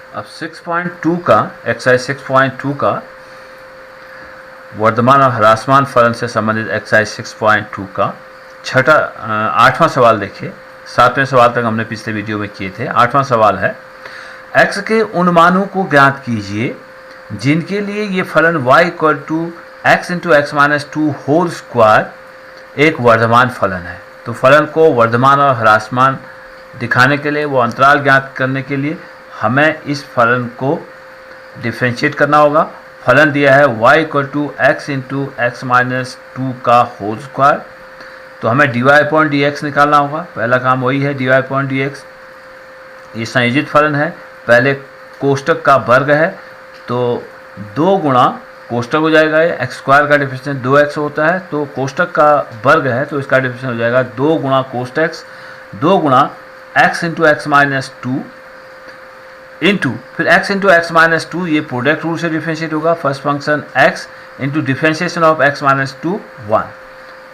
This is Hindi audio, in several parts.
अब 6.2 का एक्सरसाइज 6.2 का वर्धमान और ह्रासमान फलन से संबंधित एक्सरसाइज 6.2 का आठवां सवाल देखिए। 7वें सवाल तक हमने पिछले वीडियो में किए थे। 8वां सवाल है, x के उन मानों को ज्ञात कीजिए जिनके लिए ये फलन y equal to x into x minus two whole square एक वर्धमान फलन है। तो फलन को वर्धमान और ह्रासमान दिखाने के लिए, वो अंतराल ज्ञात करने के लिए हमें इस फलन को डिफ्रेंशिएट करना होगा। फलन दिया है y equal to x into x minus two का होल स्क्वायर। तो हमें dy अपॉन डी एक्स निकालना होगा। पहला काम वही है, dy अपॉन डी एक्स। ये संयोजित फलन है, पहले कोष्टक का वर्ग है तो 2 गुणा कोष्टक हो जाएगा। ये एक्स स्क्वायर का डिफरेंशिएशन 2x होता है, तो कोष्टक का वर्ग है तो इसका डिफरेंशिएशन हो जाएगा 2 गुणा कोष्टक 2 गुणा x into x minus two into फिर x into x minus to, ये प्रोडक्ट रूल से डिफरेंशिएट होगा। First function x into differentiation of x minus two 1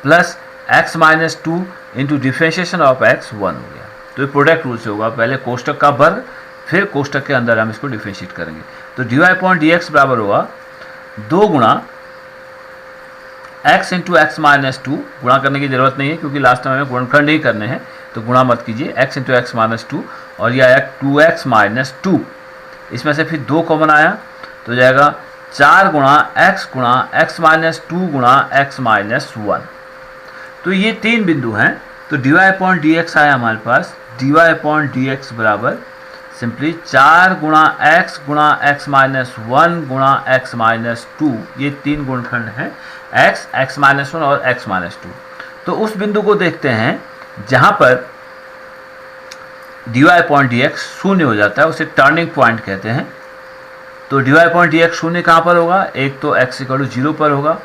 plus x minus two into differentiation of x 1 हो गया। तो ये प्रोडक्ट रूल से होगा, पहले कोष्टक का वर्ग फिर कोष्टक के अंदर हम इसको डिफरेंशिएट करेंगे। तो dy अपॉन डी एक्स बराबर होगा 2 गुणा x into x minus to. गुणा करने की जरूरत नहीं है क्योंकि लास्ट में हमें गुणनखंड ही करने हैं, तो गुणा मत कीजिए। x into x minus to और यह आया 2x माइनस टू। इसमें से फिर 2 कॉमन आया तो हो जाएगा 4 गुणा x माइनस टू गुणा x माइनस 1। तो ये 3 बिंदु हैं। तो dy अपॉन डी एक्स आया हमारे पास, dy अपॉन डी एक्स बराबर सिंपली 4 गुणा x माइनस 1 गुणा x माइनस 2। ये 3 गुणनखंड हैं, x माइनस 1 और x माइनस 2। तो उस बिंदु को देखते हैं जहां पर dy अपॉन डी एक्स शून्य हो जाता है, उसे टर्निंग पॉइंट कहते हैं। तो dy अपॉन डी एक्स शून्य कहाँ पर होगा? एक तो x इक्वल टू 0 पर होगा,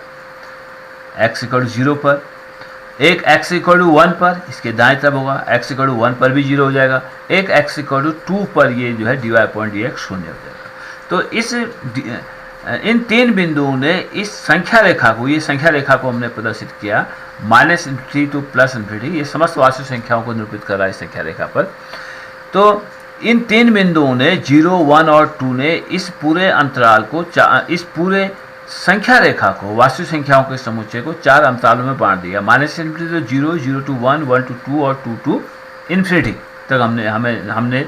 x इक्वल टू 0 पर, एक x इक्वल टू 1 पर, इसके दाएं तरफ होगा, x इक्वल टू 1 पर भी 0 हो जाएगा, एक x इक्वल टू 2 पर ये जो है dy अपॉन डी एक्स शून्य हो जाएगा। तो इन 3 बिंदुओं ने इस संख्या रेखा को, ये संख्या रेखा को हमने प्रदर्शित किया minus infinity two plus infinity. ये समस्त वास्तविक संख्याओं को निरूपित कर रहा है इस संख्या रेखा पर। तो इन 3 बिंदुओं ने 0, 1 और 2 ने इस पूरे अंतराल को, इस पूरे संख्या रेखा को, वास्तविक संख्याओं के समुच्चय को 4 अंतरालों में बांट दिया। माइनस इन्फिनिटी तो 0, 0 टू 1, 1 टू 2 और 2 टू इन्फिनिटी तक हमने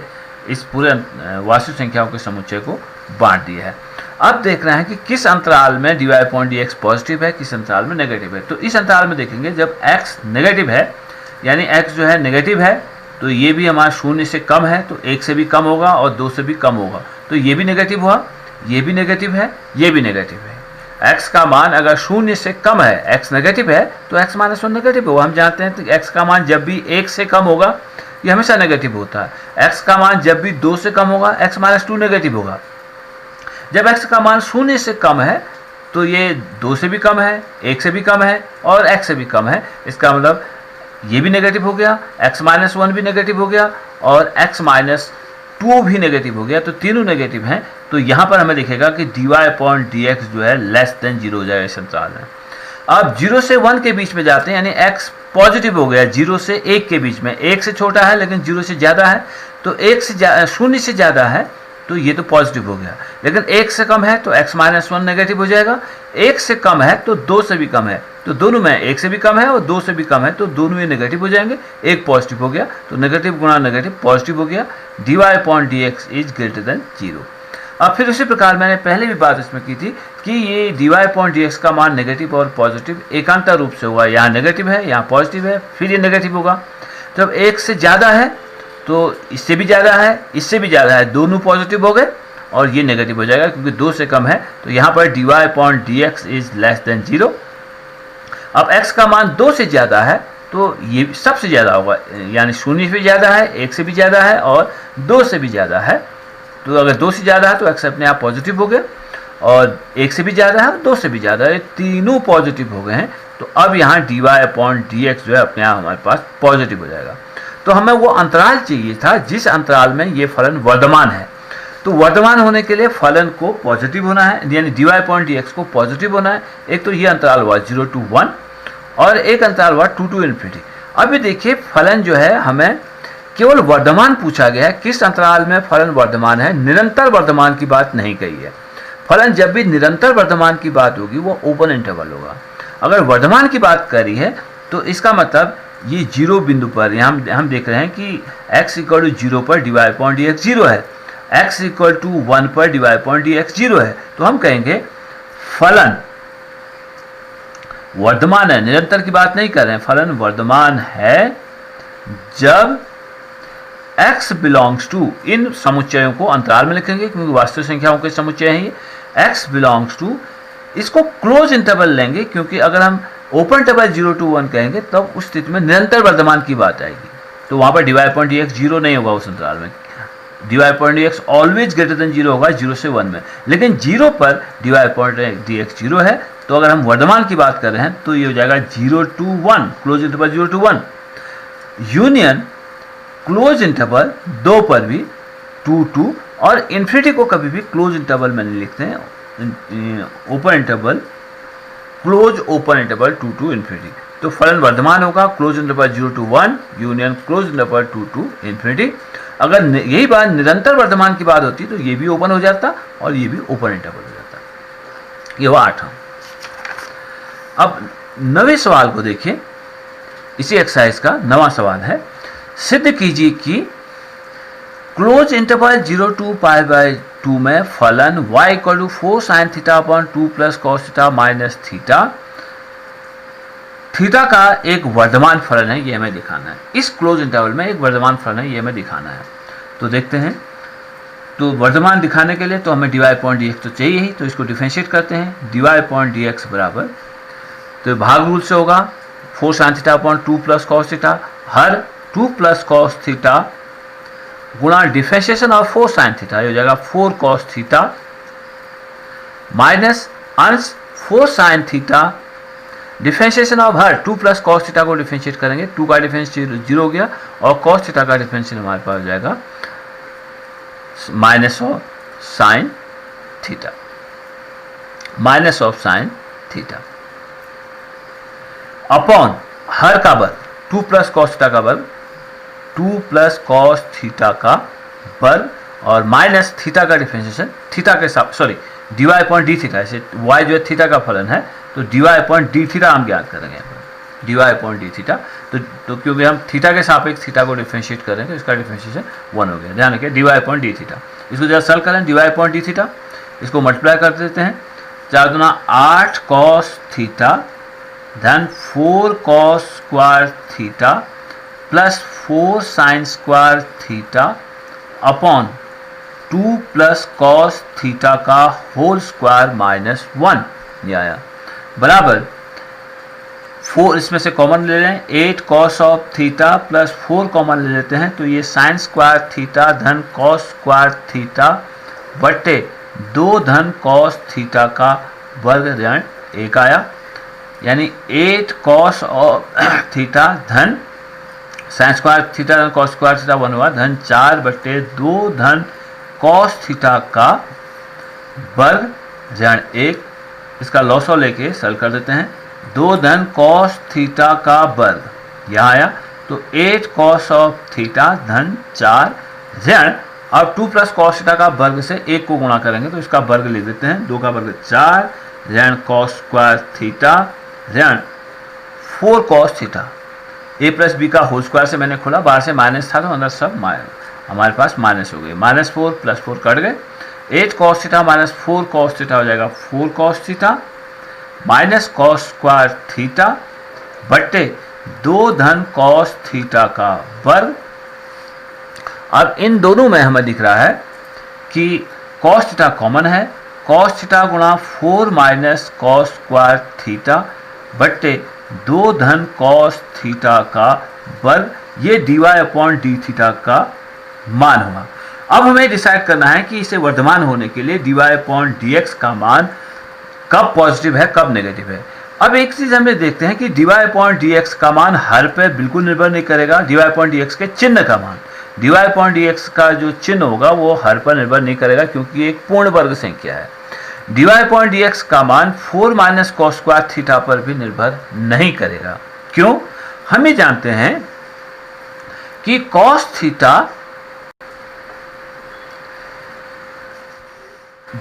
इस पूरे वास्तविक संख्याओं के समुच्चय को बांट दिया है। अब देख रहे हैं कि किस अंतराल में dy upon D x positive है, किस अंतराल में नेगेटिव है। तो इस अंतराल में देखेंगे जब x नेगेटिव है, यानी x जो है नेगेटिव है, तो ये भी हमारा 0 से कम है, तो 1 से भी कम होगा और 2 से भी कम होगा। तो ये भी नेगेटिव हुआ, ये भी नेगेटिव है, ये भी नेगेटिव है। x का मान अगर 0 से कम है, x नेगेटिव है, तो x माइनस 1 नेगेटिव होगा। हम जानते हैं कि x का मान जब भी 1 से कम होगा ये हमेशा नेगेटिव होता है। x का मान जब भी 2 से कम होगा x माइनस 2 नेगेटिव होगा। जब x का मान 0 से कम है तो ये 2 से भी कम है, 1 से भी कम है और x से भी कम है। इसका मतलब ये भी नेगेटिव हो गया, x माइनस 1 भी नेगेटिव हो गया और x माइनस 2 भी नेगेटिव हो गया। तो तीनों नेगेटिव हैं। तो यहाँ पर हमें दिखेगा कि dy अपॉन डी एक्स जो है लेस देन 0 हो जाएगा इस अंतराल में। अब 0 से 1 के बीच में जाते हैं, यानी x पॉजिटिव हो गया 0 से 1 के बीच में। 1 से छोटा है लेकिन 0 से ज़्यादा है, तो 0 से ज़्यादा है तो ये तो पॉजिटिव हो गया। लेकिन 1 से कम है तो x माइनस 1 नेगेटिव हो जाएगा। 1 से कम है तो 2 से भी कम है, तो दोनों में 1 से भी कम है और 2 से भी कम है, तो दोनों ये नेगेटिव हो जाएंगे। एक पॉजिटिव हो गया, तो नेगेटिव गुणा नेगेटिव पॉजिटिव हो गया। dy upon D x is greater then 0। अब फिर उसी प्रकार मैंने पहले भी बात इसमें की थी कि ये dy अपॉन डी एक्स का मान नेगेटिव और पॉजिटिव एकांतर रूप से होगा। यहाँ नेगेटिव है, यहाँ पॉजिटिव है, फिर ये नेगेटिव होगा। जब 1 से ज़्यादा है तो इससे भी ज़्यादा है, इससे भी ज़्यादा है, दोनों पॉजिटिव हो गए और ये नेगेटिव हो जाएगा क्योंकि 2 से कम है। तो यहाँ पर dy upon D x is less then 0। अब x का मान 2 से ज़्यादा है तो ये सबसे ज़्यादा होगा, यानी 0 से भी ज़्यादा है, 1 से भी ज़्यादा है और 2 से भी ज़्यादा है। तो अगर 2 से ज़्यादा है तो x अपने आप पॉजिटिव हो गया और 1 से भी ज़्यादा है और 2 से भी ज़्यादा है, तीनों पॉजिटिव हो गए हैं। तो अब यहाँ dy अपॉन डी एक्स जो है अपने आप हमारे पास पॉजिटिव हो जाएगा। तो हमें वो अंतराल चाहिए था जिस अंतराल में ये फलन वर्धमान है। तो वर्धमान होने के लिए फलन को पॉजिटिव होना है, यानी dy अपॉन डी एक्स को पॉजिटिव होना है। एक तो ये अंतराल हुआ 0 टू 1 और एक अंतराल हुआ 2 टू इन्फिनिटी। अभी देखिए फलन जो है हमें केवल वर्धमान पूछा गया है, किस अंतराल में फलन वर्धमान है, निरंतर वर्धमान की बात नहीं कही है। फलन जब भी निरंतर वर्धमान की बात होगी वो ओपन इंटरवल होगा। अगर वर्धमान की बात करी है तो इसका मतलब ये 0 बिंदु पर यहाँ हम देख रहे हैं कि x इक्वल टू 0 पर dy अपॉन dx 0 है, x इक्वल टू 1 पर dy अपॉन dx 0 है, तो हम कहेंगे फलन वर्धमान है। निरंतर की बात नहीं कर रहे हैं, फलन वर्धमान है जब x बिलोंग्स टू, इन समुच्चयों को अंतराल में लिखेंगे क्योंकि वास्तविक संख्याओं के समुच्चय हैं ये, x बिलोंग्स टू, इसको क्लोज इंटरवल लेंगे क्योंकि अगर हम ओपन इंटरवल 0 to 1 कहेंगे तब उस स्थिति में निरंतर वर्धमान की बात आएगी, तो वहां पर dy अपॉन dx 0 नहीं होगा उस अंतराल में, dy upon dx always greater then 0 होगा 0 से 1 में, लेकिन 0 पर dy अपॉन dx 0 है, तो अगर हम वर्धमान की बात कर रहे हैं तो ये हो जाएगा 0 to 1, close interval 0 to 1, union close interval 2 पर भी 2 to, और इन्फिनिटी को कभी भी क्लोज इंटरवल में नहीं लिखते हैं, open interval, close open interval 2 to infinity. तो फलन वर्धमान होगा close interval 0 to 1 union close interval 2 to infinity. अगर यही बात निरंतर वर्धमान की बात होती तो ये भी ओपन हो जाता और ये भी ओपन इंटरवल हो जाता। ये हुआ 8वां। अब 9वें सवाल को देखिए, इसी एक्सरसाइज का 9वां सवाल है, सिद्ध कीजिए कि क्लोज इंटरवल 0 to π/2 में फलन y equal to 4 sin theta upon 2 plus cos theta minus theta, theta का एक वर्धमान फलन है, ये हमें दिखाना है। इस क्लोज इंटरवल में एक वर्धमान फलन है, ये हमें दिखाना है। तो देखते हैं, तो वर्धमान दिखाने के लिए तो हमें dy अपॉन dx तो चाहिए ही, तो इसको डिफरेंशिएट करते हैं। dy अपॉन dx बराबर, तो भाग रूल से होगा 4 sin theta upon 2 plus cos theta, हर 2 प्लस कॉस थीटा गुणा डिफरेंशिएशन ऑफ 4 sin थीटा, हो जाएगा 4 cos थीटा माइनस अंश 4 sin थीटा, डिफरेंशिएशन ऑफ हर 2 प्लस cos थीटा को डिफरेंशिएट करेंगे, 2 का डिफरेंशिएट 0 हो गया और cos थीटा का डिफरेंशिएट हमारे पास हो जाएगा minus of sine theta, minus of sine theta upon her का वर्ग 2 प्लस cos थीटा का वर्ग, 2 प्लस कॉस थीटा का वर्ग और माइनस थीटा का डिफरेंशिएशन थीटा के साथ, sorry dy upon D theta, ऐसे y जो है थीटा का फलन है तो dy अपॉन डी थीटा हम ज्ञात करेंगे यहाँ पर, dy अपॉन डी थीटा, तो क्योंकि हम थीटा के सापेक्ष थीटा को डिफरेंशिएट करें तो इसका डिफरेंशिएशन 1 हो गया। ध्यान रखिए dy अपॉन डी थीटा, इसको जरा सॉल्व करें, dy अपॉन डी थीटा, इसको मल्टीप्लाई कर देते हैं, 4 दूना 8 कॉस थीटा धन 4 cos square theta plus 4 sine square theta upon 2 plus cos theta का होल स्क्वायर माइनस 1, ये आया बराबर 4, इसमें से कॉमन ले लें, 8 cos of theta plus 4 common ले लेते हैं तो ये साइन स्क्वायर थीटा धन कॉस स्क्वायर थीटा बटे 2 धन कॉस थीटा का वर्ग ऋण 1 आया, यानी 8 कॉस ऑफ थीटा धन साइन स्क्वायर थीटा धन कॉस स्क्वायर थीटा 1 हुआ धन 4 बटे 2 धन कॉस थीटा का वर्ग ऋण 1, इसका लॉसो लेके सॉल्व कर देते हैं, 2 धन कॉस थीटा का वर्ग यहाँ आया तो 8 कॉस ऑफ थीटा धन 4 ऋण, अब 2 प्लस कॉस थीटा का वर्ग से 1 को गुणा करेंगे तो इसका वर्ग लिख देते हैं, 2 का वर्ग 4 ऋण कॉस स्क्वायर थीटा ऋण 4 कॉस थीटा, ए प्लस बी का होल स्क्वायर से मैंने खोला, बाहर से माइनस था तो अंदर सब हमारे पास माइनस हो गए, माइनस 4 प्लस 4 कट गए, 8 cos theta minus 4 cos theta हो जाएगा 4 cos theta minus cos square theta बट्टे 2 धन कॉस थीटा का वर्ग। अब इन दोनों में हमें दिख रहा है कि कॉस थीटा कॉमन है, कॉस थीटा गुणा 4 माइनस कॉस स्क्वायर थीटा बट्टे 2 धन कॉस थीटा का वर्ग, ये dy अपॉन डी थीटा का मान होगा। अब हमें डिसाइड करना है कि इसे वर्धमान होने के लिए dy अपॉन dx का मान कब पॉजिटिव है कब नेगेटिव है। अब एक चीज हमें देखते हैं कि dy अपॉन dx का मान हर पर बिल्कुल निर्भर नहीं करेगा, dy अपॉन dx के चिन्ह का मान, dy अपॉन dx का जो चिन्ह होगा वो हर पर निर्भर नहीं करेगा क्योंकि एक पूर्ण वर्ग संख्या है। dy अपॉन dx का मान 4 माइनस कॉस स्क्वायर थीटा पर भी निर्भर नहीं करेगा। क्यों? हम ये जानते हैं कि cos theta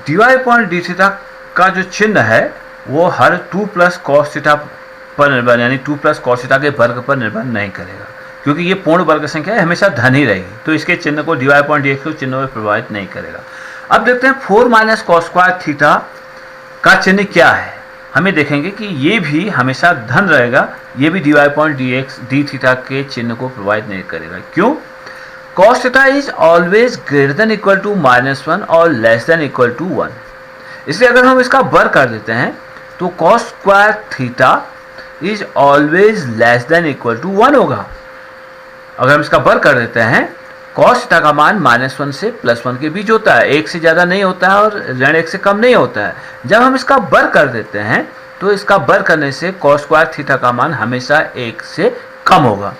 dy upon D theta का जो चिन्ह है वो हर 2 प्लस कॉस थीटा पर निर्भर, यानी 2 प्लस कॉस थीटा के वर्ग पर निर्भर नहीं करेगा, क्योंकि ये पूर्ण वर्ग संख्या है, हमेशा धन ही रहेगी, तो इसके चिन्ह को dy अपॉन dx के चिन्ह में प्रभावित नहीं करेगा। अब देखते हैं 4 माइनस कॉस स्क्वायर थीटा का चिन्ह क्या है। हमें देखेंगे कि ये भी हमेशा धन रहेगा, ये भी dy अपॉन डी थीटा के चिन्ह को प्रभावित नहीं करेगा। क्यों? cos theta is always greater than equal to -1 और लेस देन इक्वल टू 1। इसलिए अगर हम इसका वर्ग कर देते हैं तो cos square theta is always less than equal to 1 होगा। अगर हम इसका वर्ग कर देते हैं, cos थीटा का मान -1 से +1 के बीच होता है, 1 से ज़्यादा नहीं होता है और ऋण 1 से कम नहीं होता है। जब हम इसका वर्ग कर देते हैं तो इसका वर्ग करने से cos स्क्वायर थीटा का मान हमेशा 1 से कम होगा।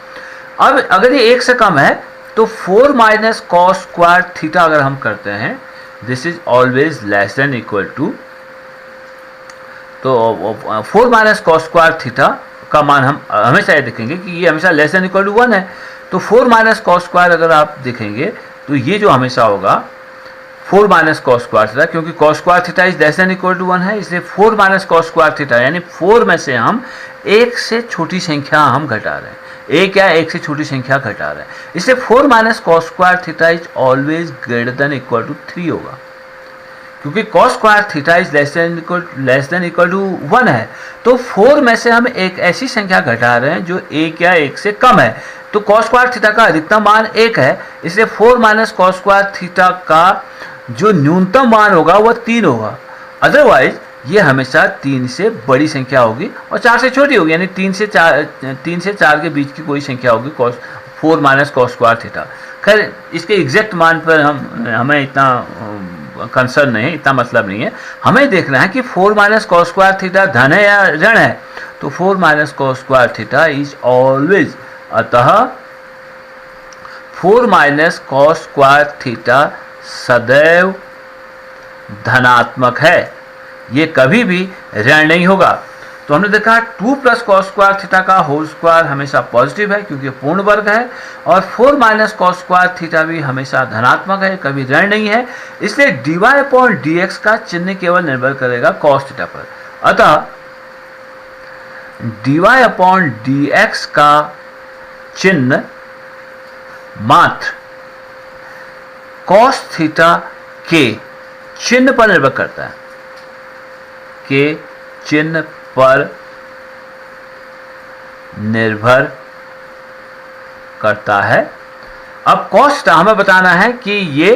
अब अगर ये 1 से कम है तो 4 माइनस कॉस स्क्वायर थीटा अगर हम करते हैं, this is always less than equal to, तो 4 माइनस कॉस स्क्वायर थीटा का मान हम हमेशा ये देखेंगे कि ये हमेशा लेस देन इक्वल टू 1 है। तो 4 माइनस कॉस स्क्वायर अगर आप देखेंगे तो ये जो हमेशा होगा 4 माइनस कॉस स्क्वायर थीटा, क्योंकि cos square theta is less than equal to 1 है, इसलिए 4 माइनस कॉस स्क्वायर थीटा, यानी 4 में से हम 1 से छोटी संख्या हम घटा रहे हैं, 1 या 1 से छोटी संख्या घटा रहे हैं, इसलिए 4 minus cos square theta is always greater than equal to 3 होगा। क्योंकि cos square theta is less than equal to 1 है, तो 4 में से हम एक ऐसी संख्या घटा रहे हैं जो 1 या 1 से कम है, तो cos स्क्वायर थीटा का अधिकतम मान 1 है, इसलिए 4 माइनस कॉस स्क्वायर थीटा का जो न्यूनतम मान होगा वह 3 होगा। अदरवाइज ये हमेशा 3 से बड़ी संख्या होगी और 4 से छोटी होगी, यानी 3 से 4 के बीच की कोई संख्या होगी 4 माइनस कॉस स्क्वायर थीटा। खैर इसके एग्जैक्ट मान पर हमें इतना कंसर्न नहीं है, इतना मतलब नहीं है, हमें देखना है कि 4 माइनस कॉस स्क्वायर थीटा धन है या ऋण है। तो 4 minus cos square theta is always, अतः 4 माइनस कॉस स्क्वायर थीटा सदैव धनात्मक है, ये कभी भी ऋण नहीं होगा। तो हमने देखा 2 प्लस कॉस स्क्वायर थीटा का होल स्क्वायर हमेशा पॉजिटिव है क्योंकि पूर्ण वर्ग है, और 4 माइनस कॉस स्क्वायर थीटा भी हमेशा धनात्मक है, कभी ऋण नहीं है, इसलिए dy अपॉन dx का चिन्ह केवल निर्भर करेगा कॉस थीटा पर। अतः dy अपॉन dx का चिन्ह मात्र कॉस थीटा के चिन्ह पर निर्भर करता है, के चिन्ह पर निर्भर करता है। अब cos थीटा हमें बताना है कि ये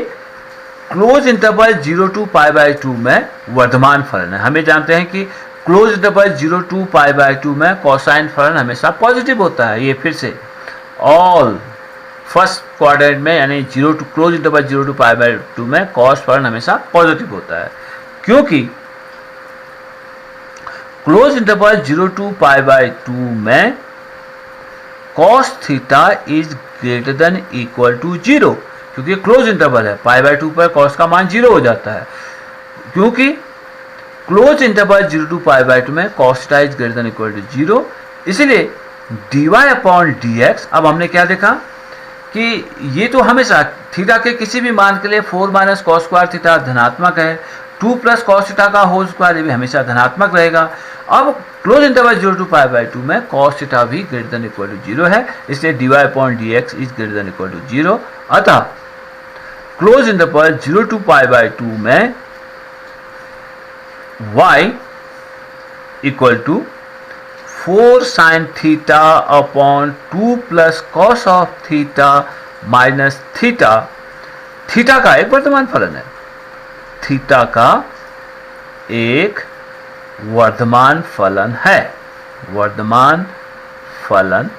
क्लोज इंटरवल 0 to π/2 में वर्धमान फलन है। हमें जानते हैं कि क्लोज इंटरवल 0 to π/2 में कोसाइन फलन हमेशा पॉजिटिव होता है। ये फिर से ऑल फर्स्ट क्वाड्रेंट में, यानी क्लोज इंटरवल 0 to π/2 में कॉस फलन हमेशा पॉजिटिव होता है, क्योंकि क्लोज इंटरवल 0 to π/2 में cos theta is greater than equal to 0, क्योंकि क्लोज इंटरवल है, π/2 पर cos का मान 0 हो जाता है। क्योंकि क्लोज इंटरवल 0 to π/2 में cos theta is greater than equal to 0, इसलिए dy अपॉन dx, अब हमने क्या देखा कि ये तो हमेशा थीटा के किसी भी मान के लिए 4 माइनस कॉस स्क्वायर थीटा धनात्मक है, 2 प्लस कॉस थीटा का होल स्क्वायर भी हमेशा धनात्मक रहेगा। अब क्लोज इंटरवल 0 to π/2 में cos थीटा भी ग्रेटर देन इक्वल टू 0 है, इसलिए dy upon dx is greater than equal to 0। अतः क्लोज इंटरवल 0 to π/2 में y equal to 4 sine theta upon 2 plus cos of theta minus theta, theta का एक वर्तमान फलन है, थीटा का एक वर्धमान फलन है, वर्धमान फलन